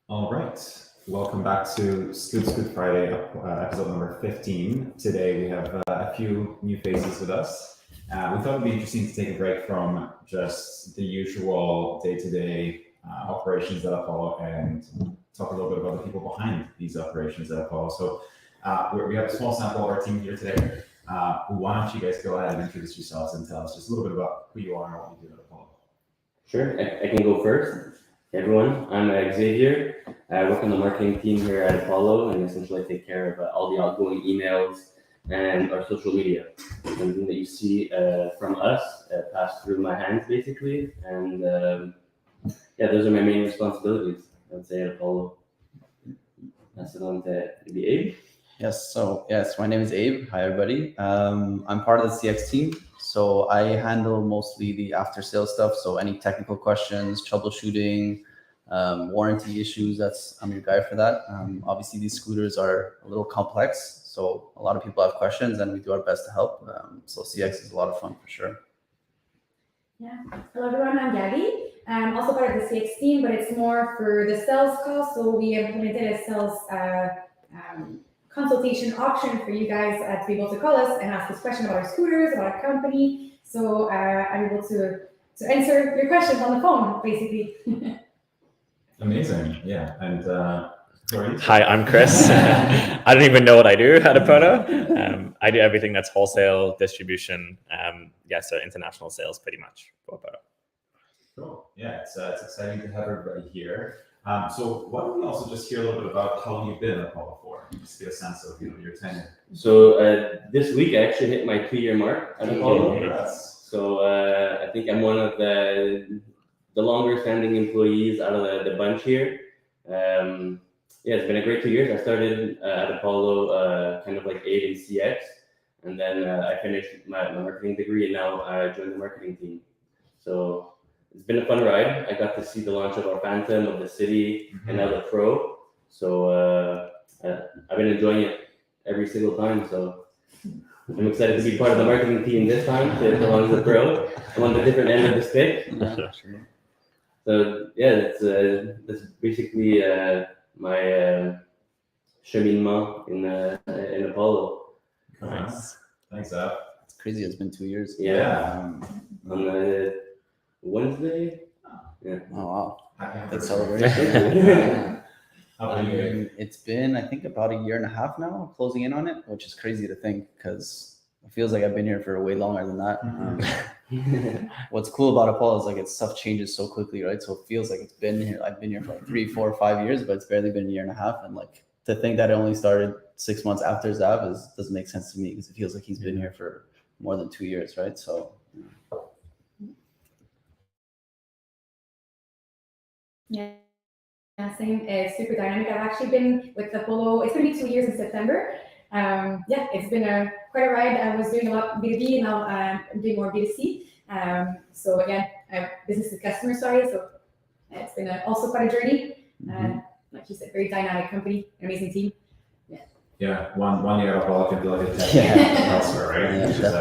All right. Welcome back to Scoot Friday, episode number 15. Today we have a few new faces with us. We thought it would be interesting to take a break from just the usual day to day operations at Apollo and talk a little bit about the people behind these operations at Apollo. So we have a small sample of our team here today. Why don't you guys go ahead and introduce yourselves and tell us just a little bit about who you are and what you do at Apollo? Sure, I can go first. Hey everyone, I'm Xavier. I work on the marketing team here at Apollo and essentially I take care of all the outgoing emails and our social media. Everything that you see from us pass through my hands basically. And those are my main responsibilities, I would say, at Apollo. That's it on to maybe Abe. Yes, my name is Abe. Hi, everybody. I'm part of the CX team. So I handle mostly the after sales stuff. So any technical questions, troubleshooting, warranty issues, I'm your guy for that. Obviously, these scooters are a little complex. So a lot of people have questions and we do our best to help. So CX is a lot of fun for sure. Yeah. Hello, everyone. I'm Gabby. I'm also part of the CX team, but it's more for the sales call. So we implemented a sales consultation option for you guys to be able to call us and ask us questions about our scooters, about our company. So I'm able to answer your questions on the phone, basically. Amazing. Yeah. And who are you? Hi, I'm Chris. I don't even know what I do at Apoto. I do everything that's wholesale, distribution, so international sales pretty much for Apoto. Cool. Yeah, it's exciting to have everybody here. So why don't we also just hear a little bit about how long you've been at Apollo for, just to get a sense of your tenure. So this week I actually hit my 2-year mark at Apollo. Congrats. So I think I'm one of the longer standing employees out of the bunch here. It's been a great 2 years. I started at Apollo kind of like Abe in CX, and then I finished my marketing degree, and now I joined the marketing team. So it's been a fun ride. I got to see the launch of our Phantom, of the City, and now the Pro. So I've been enjoying it every single time. So I'm excited to be part of the marketing team this time to launch the Pro. I'm on the different end of the stick. Yeah, sure. So that's basically my cheminement in Apollo. Nice. Thanks, Ab. It's crazy. It's been 2 years. Yeah. On Wednesday. Yeah. Oh, wow. Happy Big anniversary. celebration. How about you? It's been, I think, about a year and a half now, closing in on it, which is crazy to think because it feels like I've been here for way longer than that. What's cool about Apollo is like stuff changes so quickly, right? So it feels like it's been here. I've been here for like 3, 4, 5 years, but it's barely been a year and a half. And like to think that it only started 6 months after Zav doesn't make sense to me because it feels like he's been here for more than 2 years, right? So. Yeah, same. It's super dynamic. I've actually been with Apollo. It's going to be 2 years in September. It's been quite a ride. I was doing a lot B2B, and now I'm doing more B2C. So again, business to customer, sorry. So it's been also quite a journey. Like you said, very dynamic company, amazing team. Yeah, one year at Apollo can be like a 10 Yeah. elsewhere, right? Yeah, Which is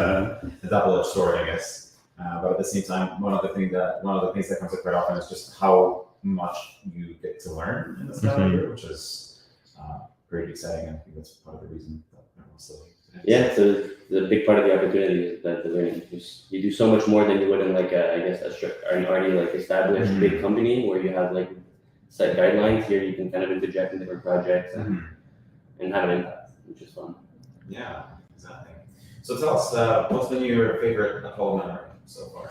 a double-edged sword, I guess. But at the same time, one of the things that comes up quite often is just how much you get to learn in this time of year, which is pretty exciting. I think that's part of the reason that everyone's still here. Yeah, so the big part of the opportunity is that the learning. You do so much more than you would in like an already like established big company where you have like set guidelines. Here you can kind of interject in different projects and have an impact, which is fun. Yeah, exactly. So tell us, what's been your favorite Apollo memory so far?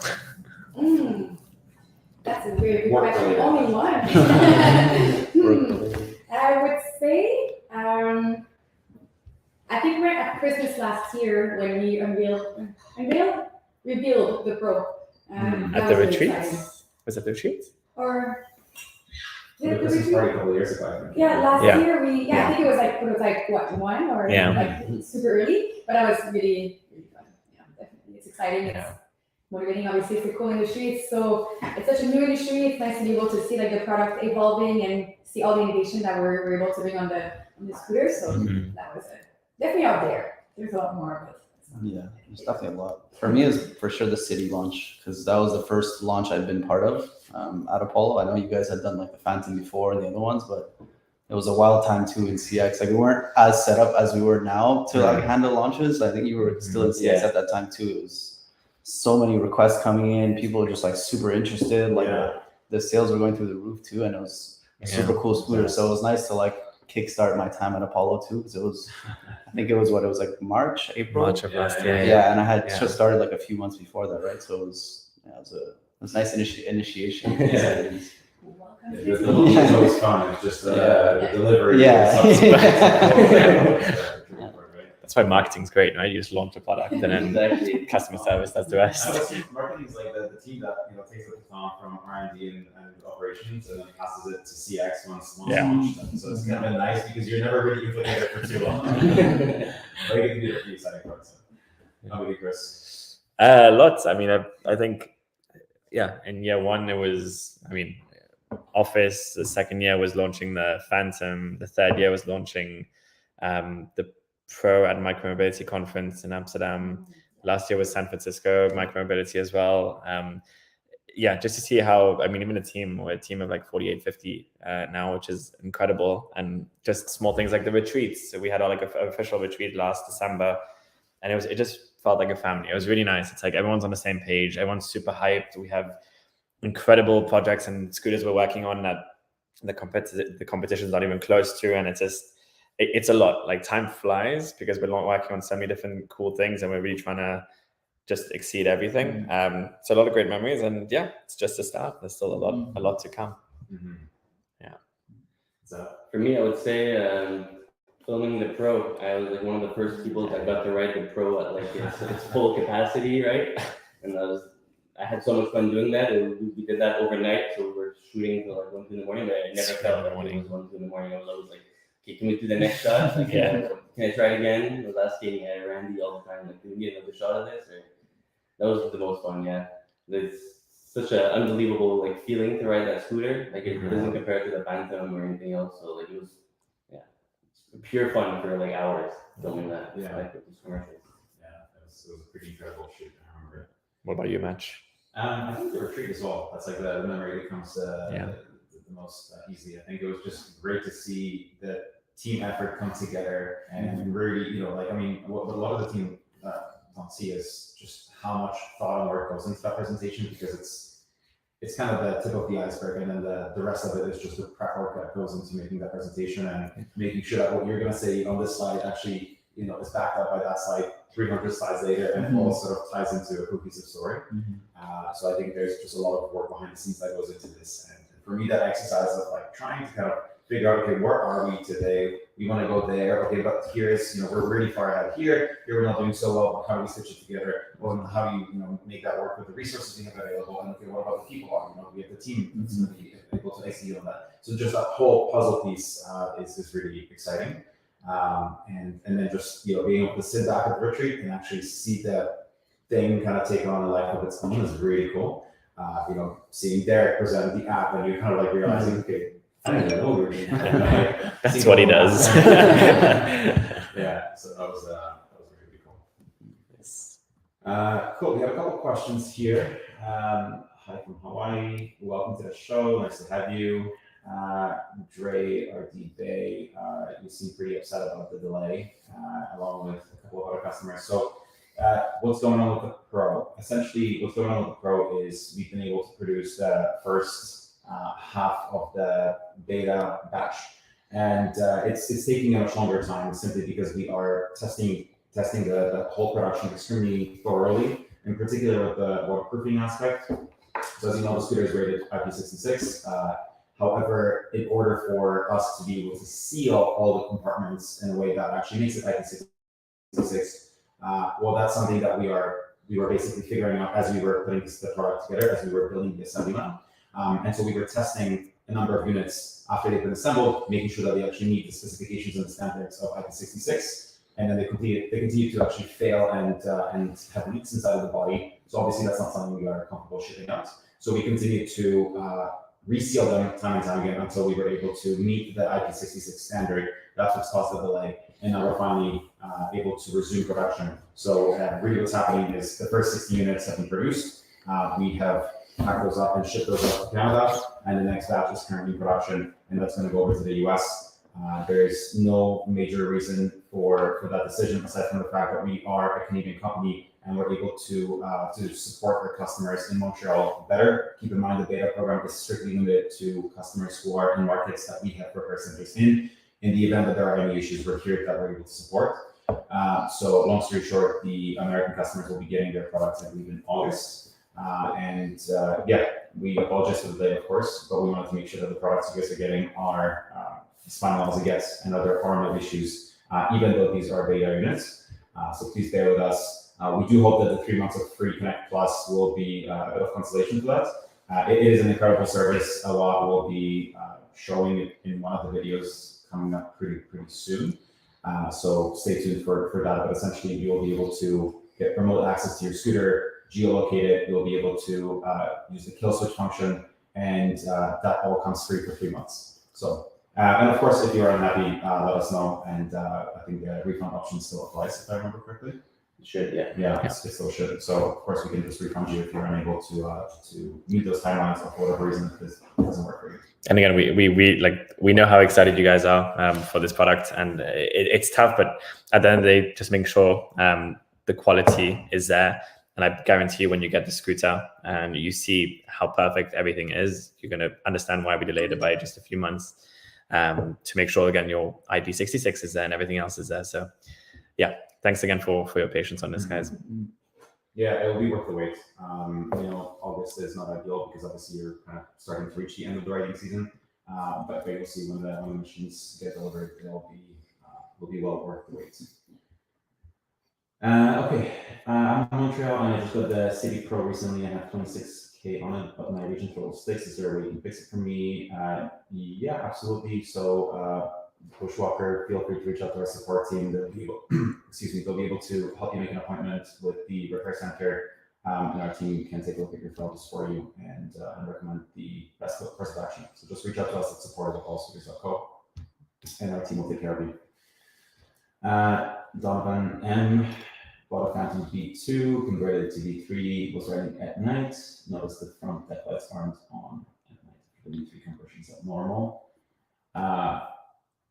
That's a very good Work question. related. Only one. I would say, I think we're at Christmas last year when we revealed the Pro. At That the was really retreat? exciting. Was it the retreat? Or The the Christmas retreat? party a couple of years ago, I think. Yeah, last Yeah. year I think it was like what, 1 or Yeah. like super early, but that was really, really fun. Yeah, definitely. It's exciting. It's Yeah. motivating, obviously, if you're cool in the streets. So it's such a new industry. It's nice to be able to see like the product evolving and see all the innovation that we're able to bring on the scooter. So that was definitely out there. There's a lot more, but it's Yeah, there's definitely a lot. For me, is for sure the city launch because that was the first launch I've been part of at Apollo. I know you guys had done like the Phantom before and the other ones, but it was a wild time too in CX. Like we weren't as set up as we were now to like handle launches. I think you were still in CX Yeah. at that time too. It was so many requests coming in. People were just like super interested. Like the sales were going through the roof too, and it was a super cool scooter. So it was nice to like kickstart my time at Apollo too because it was. I think it was like March, April. March of last year. Yeah, and I had Yeah. just started like a few months before that, right? So it was a nice initiation. Yeah. Welcome. The launch is always fun. It's just the delivery. Yeah. That's why marketing's great, right? You just launch a product and then Exactly. customer service does the I rest. would say marketing is like the team that takes the baton from R&D and operations and then passes it to CX once Yeah. launched. And so it's kind of nice because you're never really implicated for too long. But you get to do the pretty exciting parts. How about you, Chris? Lots. I mean, I think, yeah, in year one, it was, I mean, Office. The second year was launching the Phantom. The third year was launching the Pro at Micromobility Conference in Amsterdam. Last year was San Francisco Micromobility as well. Yeah, just to see how, I mean, even we're a team of like 48, 50 now, which is incredible. And just small things like the retreats. So we had like an official retreat last December, and it just felt like a family. It was really nice. It's like everyone's on the same page. Everyone's super hyped. We have incredible projects and scooters we're working on that the competition's not even close to, and it's a lot. Like time flies because we're working on so many different cool things, and we're really trying to just exceed everything. So a lot of great memories, and yeah, it's just a start. There's still a lot to come. Mm-hmm. Yeah. So For me, I would say filming the Pro. I was like one of the first people that got to ride the Pro at like its full capacity, right? And I had so much fun doing that. We did that overnight, so we were shooting till like 1, 2 in the morning, but I never felt like it was 1, 2 in the morning. I was always like, okay, can we do the next shot? Like, Yeah. Can I try it again? I was asking Randy all the time, like, can we get another shot of this? Or, that was the most fun, yeah. It's such an unbelievable like feeling to ride that scooter. Like it doesn't compare to the Phantom or anything else. So like it was, yeah, pure fun for like hours filming that. Yeah. Like with these commercials. yeah, it was a pretty incredible shoot. I remember it. What about you, Match? I think the retreat as well. That's like the memory that comes Yeah. the most easily. I think it was just great to see the team effort come together and really, like, I mean, what a lot of the team don't see is just how much thought and work goes into that presentation because it's kind of the tip of the iceberg, and then the rest of it is just the prep work that goes into making that presentation and making sure that what you're going to say on this slide actually, is backed up by that slide 300 slides later, and it all sort of ties into a cohesive story. So I think there's just a lot of work behind the scenes that goes into this. And for me, that exercise of like trying to kind of figure out, okay, where are we today? We want to go there. Okay, but here is, we're really far ahead here. Here we're not doing so well, but how do we stitch it together? Well, how do you, make that work with the resources we have available? And okay, what about the people? We have the team that's going to be able to execute on that. So just that whole puzzle piece is really exciting. And then just, being able to sit back at the retreat and actually see the thing kind of take on a life of its own is really cool. Seeing Derek present the app and you're kind of like realizing, okay, I didn't know we were doing that. That's what he does. Yeah, so that was really cool. Cool. We have a couple questions here. Hi from Hawaii. Welcome to the show. Nice to have you. Dre RD Bay, you seem pretty upset about the delay, along with a couple of other customers. So, what's going on with the Pro? Essentially, what's going on with the Pro is we've been able to produce the first half of the beta batch, and it's taking a much longer time simply because we are testing the whole production extremely thoroughly, in particular with the waterproofing aspect. So as you know, the scooter is rated IP66. However, in order for us to be able to seal all the compartments in a way that actually makes it IP66, well, that's something that we were basically figuring out as we were putting the product together, as we were building the assembly line. And so we were testing a number of units after they've been assembled, making sure that they actually meet the specifications and the standards of IP66. And then they continue to actually fail and have leaks inside of the body. So obviously that's not something we are comfortable shipping out. So we continue to reseal them time and time again until we were able to meet the IP66 standard. That's what's caused the delay. And now we're finally able to resume production. So really what's happening is the first 60 units have been produced. We have packed those up and shipped those up to Canada, and the next batch is currently in production, and that's going to go over to the US. There's no major reason for that decision, aside from the fact that we are a Canadian company and we're able to support our customers in Montreal better. Keep in mind the beta program is strictly limited to customers who are in markets that we have repair centers in. In the event that there are any issues, we're here that we're able to support. So long story short, the American customers will be getting their products, I believe, in August. We apologize for the delay, of course, but we wanted to make sure that the products you guys are getting are as final as it gets, and that there are no issues, even though these are beta units. So please bear with us. We do hope that the 3 months of Free Connect Plus will be a bit of consolation for that. It is an incredible service. A lot will be showing it in one of the videos coming up pretty soon. So stay tuned for that. But essentially, you will be able to get remote access to your scooter, geolocate it. You'll be able to use the kill switch function, and that all comes free for 3 months. So, and of course, if you are unhappy, let us know. And I think the refund option still applies, if I remember correctly. It should, yeah. Yeah, it still should. So of course, we can just refund you if you're unable to meet those timelines, or for whatever reason this doesn't work for you. And again, we know how excited you guys are for this product, and it's tough, but at the end of the day, just make sure the quality is there. And I guarantee you, when you get the scooter and you see how perfect everything is, you're going to understand why we delayed it by just a few months, to make sure, again, your IP66 is there and everything else is there. So yeah, thanks again for your patience on this, guys. Yeah, it'll be worth the wait. August is not ideal because obviously you're kind of starting to reach the end of the riding season. But you'll see when the machines get delivered, will be well worth the wait. Okay, I'm in Montreal and I just got the City Pro recently. I have 26K on it, but my region total 6. Is there a way you can fix it for me? Yeah, absolutely. So Bushwalker, feel free to reach out to our support team. They'll be able, they'll be able to help you make an appointment with the repair center, and our team can take a look at your photos for you and recommend the best course of action. So just reach out to us at support@appoloscooters.co, and our team will take care of you. Donovan M. bought a Phantom V2, converted to V3, was riding at night. Noticed the front deck lights aren't on at night. The V3 conversion's at normal.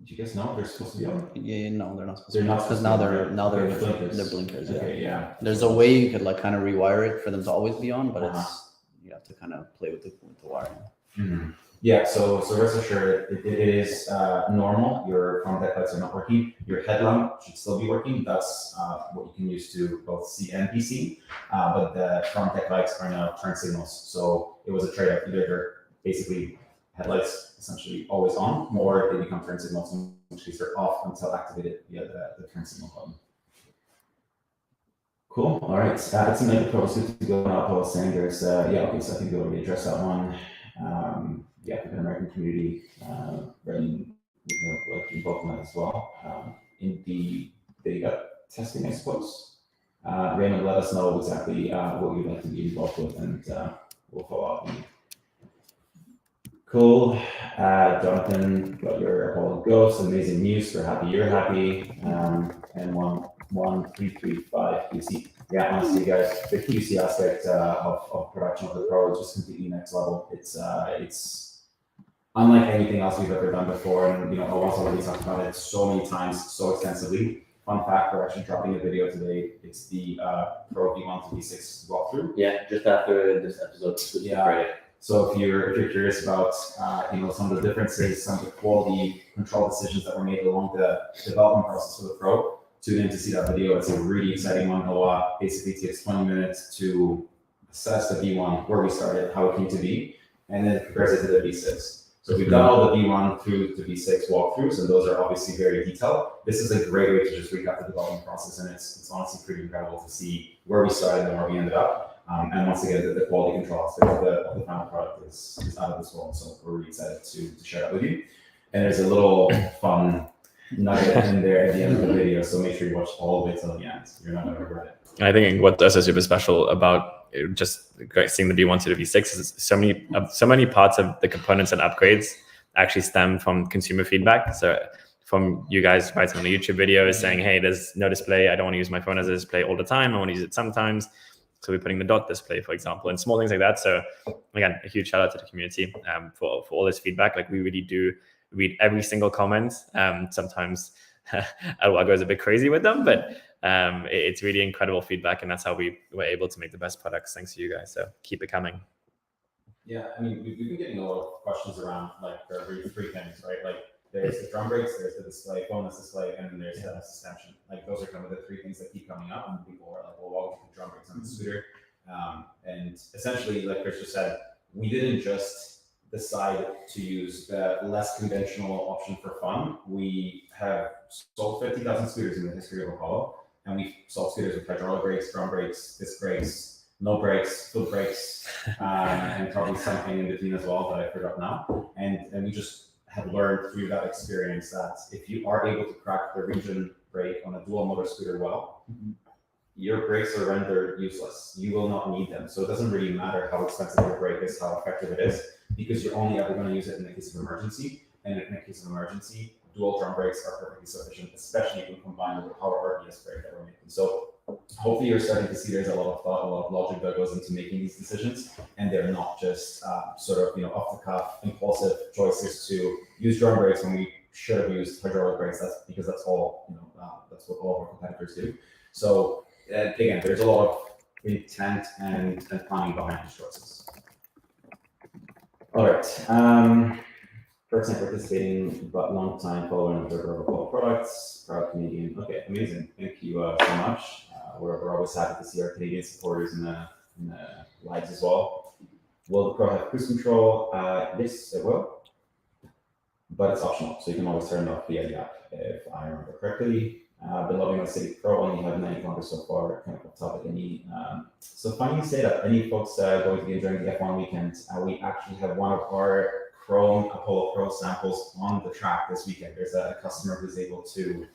Do you guys know they're supposed to be on? Yeah, no, they're not supposed They're to. not Because supposed now to be they're on, now they're right? They're blinkers. they're blinkers. Yeah. Okay, yeah. There's a way you could like kind of rewire it for them to always be on, but it's you have to kind of play with the wiring. Mm-hmm. Yeah, so rest assured, it is normal. Your front deck lights are not working. Your headlamp should still be working. That's what you can use to both see and be seen. But the front deck lights are now turn signals. So it was a trade-off. Either they're basically headlights essentially always on, or they become turn signals, in which case they're off until activated via the turn signal button. Cool. All right. It's a Mega Pro good to go now. Paul saying there's so I think we already addressed that one. The African American community running involved in that as well. In the data testing, I suppose. Raymond, let us know exactly what you'd like to be involved with, and we'll follow up. Cool. Jonathan, got your Apollo Ghost. Amazing news. We're happy you're happy. And 11335 QC. Yeah, honestly, guys, the QC aspect of production of the Pro is just completely next level. It's unlike anything else we've ever done before, and Owen's already talked about it so many times, so extensively. Fun fact: we're actually dropping a video today. It's the Pro V1 to V6 walkthrough. Yeah, just after this episode. Yeah. Right. So if you're curious about some of the differences, some of the quality control decisions that were made along the development process for the Pro, tune in to see that video. It's a really exciting one. Noah basically takes 20 minutes to assess the V1, where we started, how it came to be, and then compares it to the V6. So we've done all the V1 through the V6 walkthroughs, and those are obviously very detailed. This is a great way to just recap the development process, and it's honestly pretty incredible to see where we started and where we ended up. And once again, the quality control aspect of the final product is out of this world. So we're really excited to share that with you. And there's a little fun nugget in there at the end of the video, so make sure you watch all the way till the end. You're not going to regret it. I think what does is super special about just seeing the V1 to the V6 is so many parts of the components and upgrades actually stem from consumer feedback. So from you guys writing on a YouTube video saying, hey, there's no display. I don't want to use my phone as a display all the time. I want to use it sometimes. So we're putting the dot display, for example, and small things like that. So again, a huge shout out to the community for all this feedback. Like we really do read every single comment. Sometimes Edouard goes a bit crazy with them, but it's really incredible feedback, and that's how we were able to make the best products thanks to you guys. So keep it coming. Yeah, I mean, we've been getting a lot of questions around like the three things, right? Like there's the drum brakes, there's the display, phoneless display, and then there's the suspension. Like those are kind of the three things that keep coming up, and people are like, well, why would you put drum brakes on the scooter? And essentially, like Chris just said, we didn't just decide to use the less conventional option for fun. We have sold 50,000 scooters in the history of Apollo, and we've sold scooters with hydraulic brakes, drum brakes, disc brakes, no brakes, foot brakes, and probably something in between as well that I forgot now. And we just have learned through that experience that if you are able to crack the region brake on a dual motor scooter well, your brakes are rendered useless. You will not need them. So it doesn't really matter how expensive your brake is, how effective it is, because you're only ever going to use it in the case of emergency. And in the case of emergency, dual drum brakes are perfectly sufficient, especially when combined with the power RPS brake that we're making. So hopefully you're starting to see there's a lot of thought, a lot of logic that goes into making these decisions, and they're not just sort of off the cuff, impulsive choices to use drum brakes when we should have used hydraulic brakes. That's because that's all that's what all of our competitors do. So again, there's a lot of intent and planning behind these choices. All right. First time participating, but long time following observer of all products, proud Canadian. Okay, amazing. Thank you so much. We're always happy to see our Canadian supporters in the lives as well. Will the Pro have cruise control? Yes, it will, but it's optional, so you can always turn it off via the app if I remember correctly. Been loving the City Pro, only have 90 kilometers so far, kind of off topic. So funny you say that. Any folks going to be enjoying the F1 weekend, we actually have one of our Chrome Apollo Pro samples on the track this weekend. There's a customer who's able to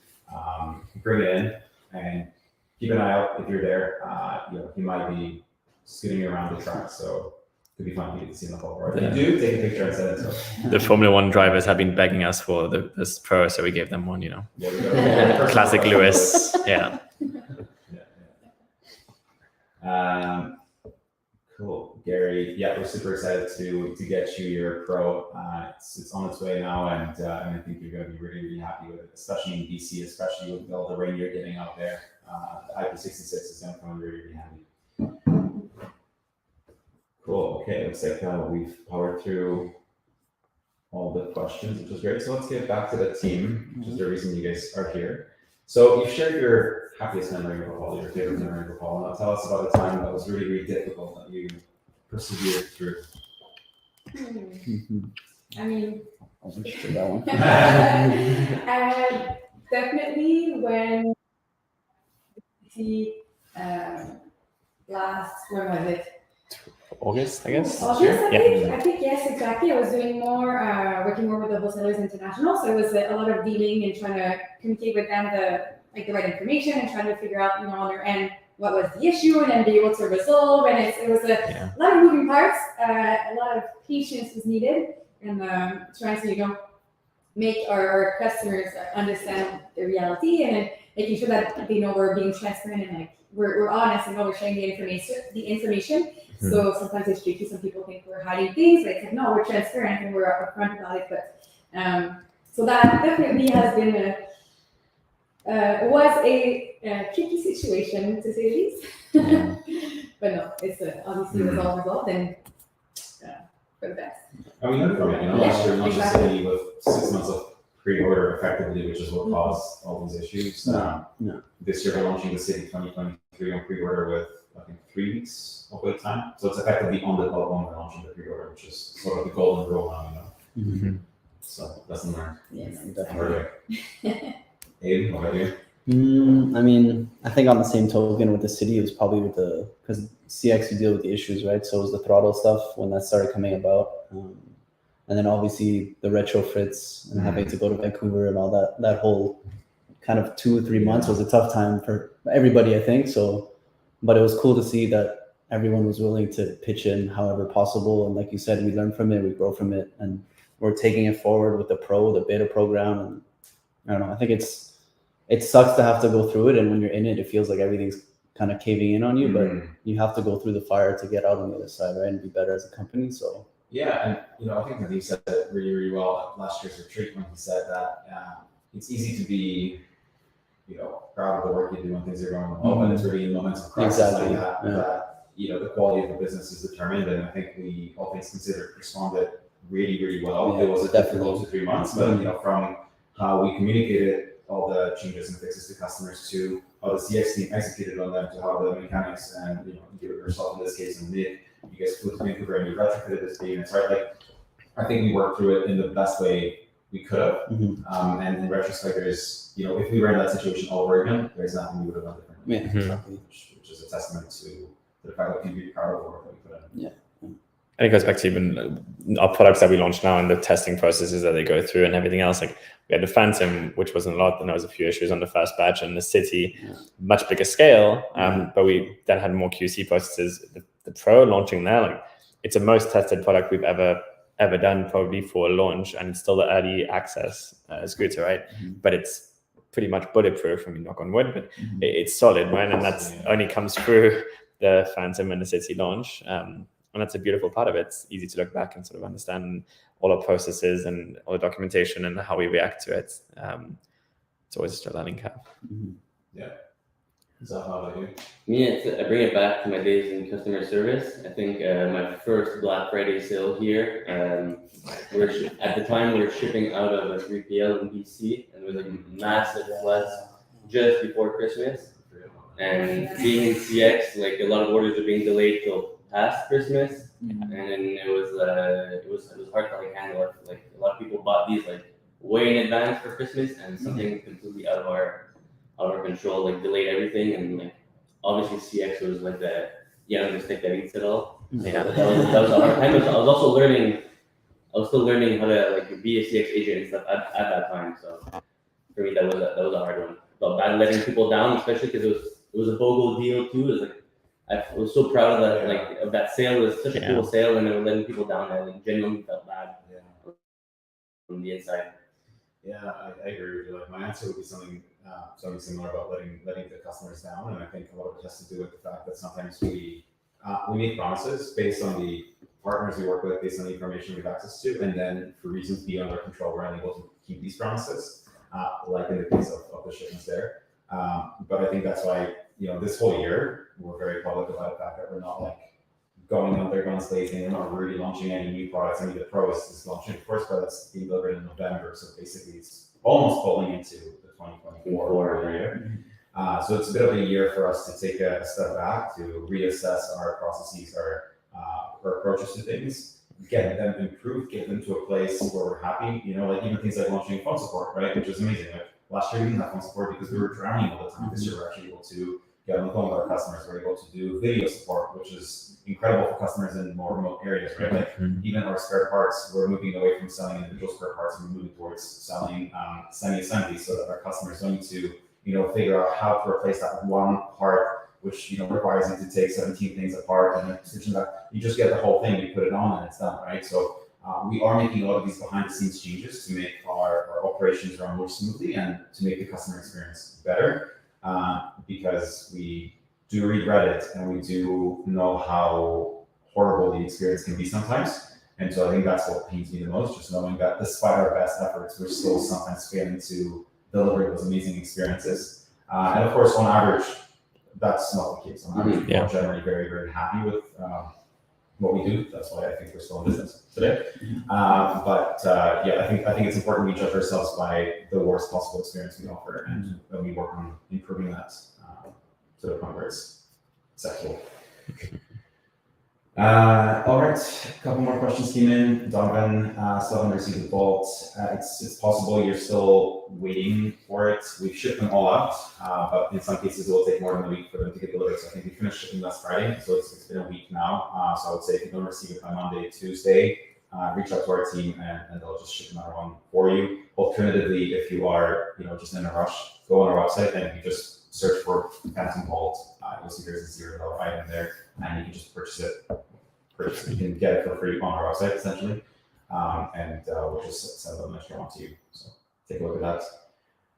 bring it in, and keep an eye out if you're there. He might be scooting around the track, so it could be fun for you to see in the whole world. If you do, take a picture and send it to us. The Formula One drivers have been begging us for this Pro, so we gave them one. Yeah, we go. Classic Lewis. Yeah. Cool, Gary. Yeah, we're super excited to get you your Pro. It's on its way now, and I think you're going to be really, really happy with it, especially in BC, especially with all the rain you're getting out there. The IP66 is going to come in really, really handy. Cool. Okay, looks like we've powered through all the questions, which is great. So let's get back to the team, which is the reason you guys are here. So you've shared your happiest memory of Apollo, your favorite memory of Apollo. Now tell us about a time that was really, really difficult that you persevered through. I mean, I was interested in that one. definitely when last, when was it? August, I guess. August, Yeah. I think yes, exactly. I was doing more, working more with the Wholesalers International. So it was a lot of dealing and trying to communicate with them the right information and trying to figure out, on their end, what was the issue and then be able to resolve. And it was a lot of moving parts, a lot of patience was needed, and trying to, make our customers understand the reality and making sure that they know we're being transparent and we're honest and we're sharing the information. So sometimes it's tricky. Some people think we're hiding things, but it's like, no, we're transparent and we're upfront about it. But so that definitely has been was a tricky situation to say the least. But no, it's obviously it was all resolved and for the best. I mean, last year, Launch the City with 6 months of pre-order effectively, which is what caused all these issues. This year, we're launching the City 2023 on pre-order with, I think, 3 weeks of wait time. So it's effectively on the clock when we're launching the pre-order, which is sort of the golden rule now, So lesson learned. Yes, Perfect. Abe, what about you? I mean, I think on the same token with the City, it was probably because CX, you deal with the issues, right? So it was the throttle stuff when that started coming about. And then obviously the retrofits and having to go to Vancouver and all that whole kind of 2 or 3 months was a tough time for everybody, I think. So, but it was cool to see that everyone was willing to pitch in however possible. And like you said, we learn from it, we grow from it, and we're taking it forward with the beta program. And I don't know, I think it sucks to have to go through it. And when you're in it, it feels like everything's kind of caving in on you, but you have to go through the fire to get out on the other side, right? And be better as a company. So Yeah, and I think Nadeem said it really, really well at last year's retreat when he said that it's easy to be, proud of the work you do when things are going well, but it's really in moments of crisis Exactly, like that that the quality of the business is determined. And I think we, all things considered, responded really, really well. Yeah, It was a difficult 2-3 months, but from how we communicated all the changes and fixes to customers to how the CX team executed on them to how the mechanics and you yourself in this case and Nick, you guys flew to Vancouver and you retrofitted this team. It's right. Like I think we worked through it in the best way we could have. And in retrospect, there's if we were in that situation all over again, there's nothing we would have done differently. yeah, exactly. Which is a testament to the fact that we can be proud of the work that we put in. Yeah. And it goes back to even our products that we launch now and the testing processes that they go through and everything else. Like we had the Phantom, which wasn't a lot, and there was a few issues on the first batch, and the City, much bigger scale, but we then had more QC processes. The Pro launching there, like it's the most tested product we've ever done, probably for a launch, and it's still the early access scooter, right? But it's pretty much bulletproof. I mean, knock on wood, but it's solid, right? And that's only comes through the Phantom and the City launch. And that's a beautiful part of it. It's easy to look back and sort of understand all our processes and all the documentation and how we react to it. It's always just a learning curve. Yeah. Is that how I do? I bring it back to my days in customer service. I think my first Black Friday sale here, at the time we were shipping out of a 3PL in BC, and there was like massive floods just before Christmas. And being in CX, like a lot of orders are being delayed till past Christmas, and then it was hard to like handle it. Like a lot of people bought these like way in advance for Christmas, and something completely out of our control like delayed everything. And like obviously CX was like the youngest stick that eats it all. Yeah. So that was a hard time. I was also learning. I was still learning how to like be a CX agent and stuff at that time. So for me, that was a hard one. But bad letting people down, especially because it was a BOGO deal too. It was like I was so proud of that, like of that sale. It was such a cool sale, and they were letting people down. I like, genuinely felt bad from the inside. Yeah, I agree with you. Like my answer would be something similar about letting the customers down, and I think a lot of it has to do with the fact that sometimes we make promises based on the partners we work with, based on the information we have access to, and then for reasons beyond our control, we're unable to keep these promises, like in the case of the shipments there. But I think that's why this whole year we're very public about the fact that we're not like going out there guns blazing. We're not really launching any new products. I mean, the Pro is launching the first product that's being delivered in November, so basically it's almost falling into the 2024 year. So it's a bit of a year for us to take a step back to reassess our processes, our approaches to things, get them improved, get them to a place where we're happy. Like even things like launching phone support, right, which is amazing. Like last year we didn't have phone support because we were drowning all the time. This year we're actually able to get on the phone with our customers. We're able to do video support, which is incredible for customers in more remote areas, right? Like even our spare parts, we're moving away from selling individual spare parts and we're moving towards selling semi-assemblies so that our customers don't need to, figure out how to replace that one part, which requires you to take 17 things apart and then stitching that. You just get the whole thing, you put it on, and it's done, right? So we are making a lot of these behind-the-scenes changes to make our operations run more smoothly and to make the customer experience better. Because we do read Reddit and we do know how horrible the experience can be sometimes. And so I think that's what pains me the most, just knowing that despite our best efforts, we're still sometimes failing to deliver those amazing experiences. And of course, on average, that's not the case. On average, people are generally very, very happy with what we do. That's why I think we're still in business today. But I think it's important we judge ourselves by the worst possible experience we offer, and we work on improving that to the point where it's acceptable. All right, a couple more questions came in. Donovan still haven't received the Bolt. It's possible you're still waiting for it. We've shipped them all out, but in some cases it will take more than a week for them to get delivered. So I think we finished shipping last Friday, so it's been a week now. So I would say if you don't receive it by Monday, Tuesday, reach out to our team and they'll just ship another one for you. Alternatively, if you are just in a rush, go on our website and if you just search for Phantom Vault. You'll see there's a $0 item there, and you can just purchase it. You can get it for free on our website, essentially, and we'll just send an extra one to you. So take a look at that.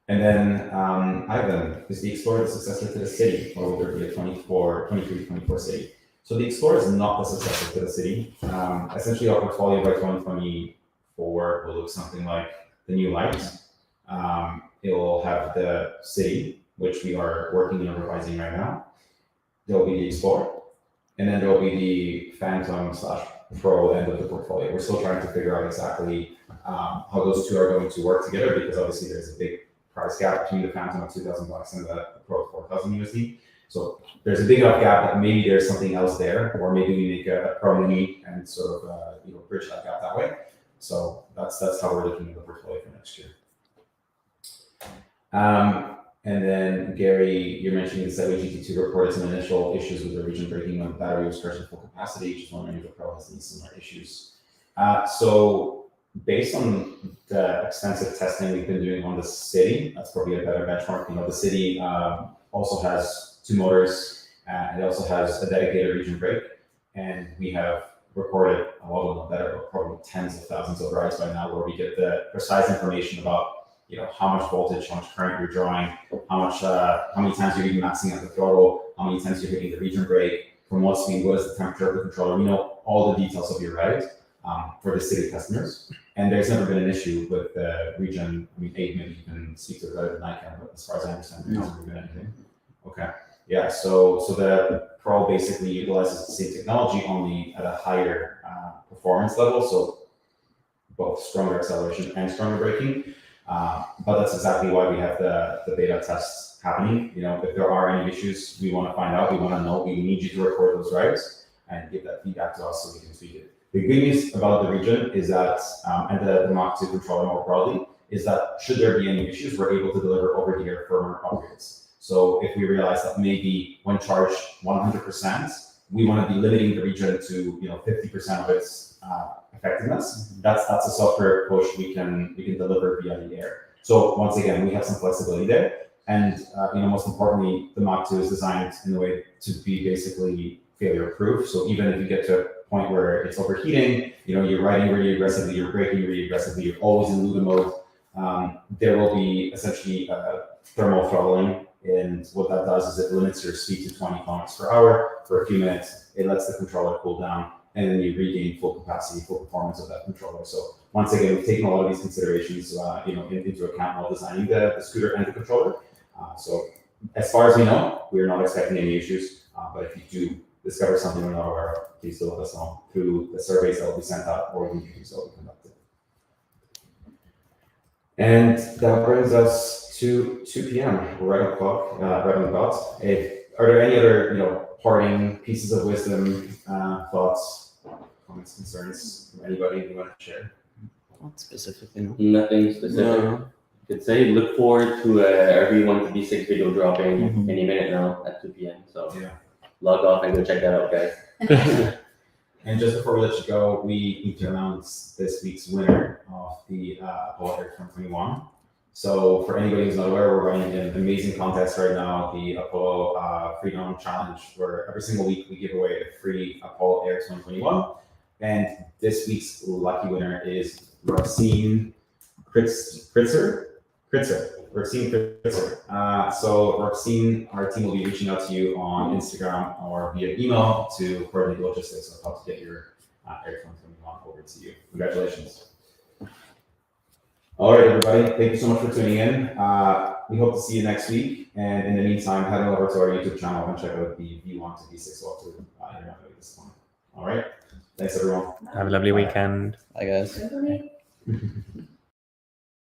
And then Ivan, is the Explorer the successor to the City, or will there be a 23-24 City? So the Explorer is not the successor to the City. Essentially, our portfolio by 2024 will look something like the new Light. It will have the City, which we are working on revising right now. There will be the Explorer, and then there will be the Phantom/Pro end of the portfolio. We're still trying to figure out exactly how those two are going to work together, because obviously there's a big price gap between the Phantom at $2,000 and the Pro at $4,000 USD. So there's a big enough gap that maybe there's something else there, or maybe we make a Pro Mini and sort of bridge that gap that way. So that's how we're looking at the portfolio for next year. And then Gary, you're mentioning the Segway GT2 reported some initial issues with the region breaking when the battery was charged at full capacity. Just wondering if the Pro has any similar issues. So based on the extensive testing we've been doing on the City, that's probably a better benchmark. The City also has 2 motors, and it also has a dedicated region brake, and we have recorded a lot of them better, probably tens of thousands of rides by now, where we get the precise information about how much voltage, how much current you're drawing, how many times you're even maxing out the throttle, how many times you're hitting the region brake, from what speed, what is the temperature of the controller, all the details of your ride for the City customers. And there's never been an issue with the region. Abe, maybe you can speak to it better than I can, but as far as I understand, there's never been anything. Okay. Yeah, so the Pro basically utilizes the same technology, only at a higher performance level, so both stronger acceleration and stronger braking. But that's exactly why we have the beta tests happening. If there are any issues, we want to find out, we want to know, we need you to record those rides and give that feedback to us so we can tweak it. The good news about the region is that, and the Mach 2 controller more broadly, is that should there be any issues, we're able to deliver over-the-air firmware upgrades. So if we realize that maybe when charged 100%, we want to be limiting the region to 50% of its effectiveness. That's a software push we can deliver via the air. So once again, we have some flexibility there, and most importantly, the Mach 2 is designed in a way to be basically failure-proof. So even if you get to a point where it's overheating, you're riding really aggressively, you're braking really aggressively, you're always in Luda mode, there will be essentially thermal throttling. And what that does is it limits your speed to 20 kilometers per hour for a few minutes. It lets the controller cool down, and then you regain full capacity, full performance of that controller. So once again, we've taken a lot of these considerations, into account while designing the scooter and the controller. So as far as we know, we're not expecting any issues. But if you do discover something we're not aware of, please do let us know through the surveys that will be sent out or the interviews that will be conducted. And that brings us to 2 p.m. We're right on the clock, right on the dot. Are there any other, parting pieces of wisdom, thoughts, comments, concerns from anybody you want to share? Not specifically, no. Nothing specific. No. Could say look forward to RV1 to B6 video dropping any minute now at 2 p.m. So Yeah. log off and go check that out, guys. And just before we let you go, we need to announce this week's winner of the Apollo Air 2021. So for anybody who's not aware, we're running an amazing contest right now, the Apollo Freedom Challenge, where every single week we give away a free Apollo Air 2021. And this week's lucky winner is Roxine Kritzer. Roxine Kritzer. So Roxine, our team will be reaching out to you on Instagram or via email to coordinate logistics of how to get your Air 2021 over to you. Congratulations. All right, everybody. Thank you so much for tuning in. We hope to see you next week. And in the meantime, head on over to our YouTube channel and check out the V1 to V6 walkthrough. You're not going to be disappointed. All right. Thanks, everyone. Have a lovely weekend. Bye, guys. Definitely.